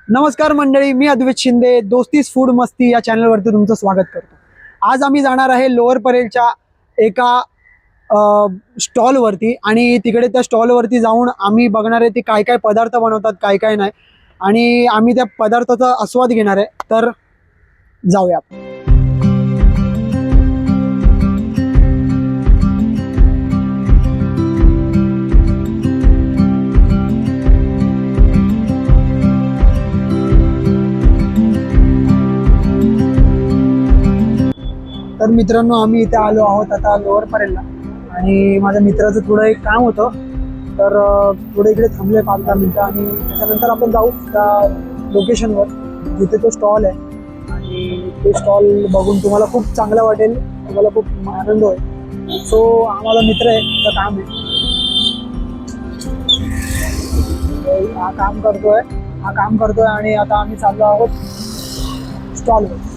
नमस्कार मंडळी, मी अद्वैत शिंदे दोस्तीस फूड मस्ती या चॅनलवरती तुमचं स्वागत करतो। आज आम्ही जाणार आहे लोअर परेलच्या एका स्टॉलवरती आणि तिकडे त्या स्टॉलवरती जाऊन आम्ही बघणार आहे ते काय काय पदार्थ बनवतात, काय काय नाही, आणि आम्ही त्या पदार्थाचा आस्वाद घेणार आहे। तर जाऊया। तर मित्रांनो, आम्ही इथे आलो आहोत आता लोअर परेलला आणि माझ्या मित्राचं थोडं एक काम होतं, तर थोडं इकडे थांबले 5-10 मिनटं आणि त्याच्यानंतर आपण जाऊ त्या लोकेशनवर जिथे तो स्टॉल आहे आणि ते स्टॉल बघून तुम्हाला खूप चांगलं वाटेल, तुम्हाला खूप आनंद होईल। सो आम्हाला मित्र आहे, त्याचं काम आहे, हा काम करतोय आणि आता आम्ही चाललो आहोत स्टॉलवर।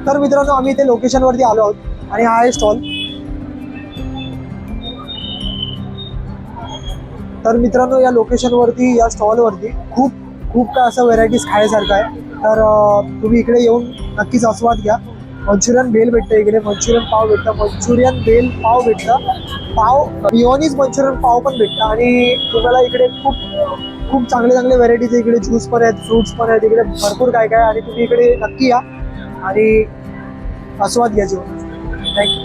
तर मित्रांनो, आम्ही इथे लोकेशनवरती आलो आहोत आणि हा आहे स्टॉल। तर मित्रांनो, या लोकेशनवरती या स्टॉलवरती खूप काय असं व्हेरायटीज खायसारखं आहे, तर तुम्ही इकडे येऊन नक्कीच आस्वाद घ्या। मंचुरियन भेल भेटतं इकडे, मंचुरियन पाव भेटतं, मंचुरियन भेल पाव भेटतं, पाव मिओनीज मंचुरियन पाव पण भेटतं आणि तुम्हाला इकडे खूप चांगले व्हेरायटीज इकडे, ज्यूस पण आहेत, फ्रुट्स पण आहेत, इकडे भरपूर काय काय, आणि तुम्ही इकडे नक्की या आणि आस्वाद घ्या जेवणाचा। थँक्यू।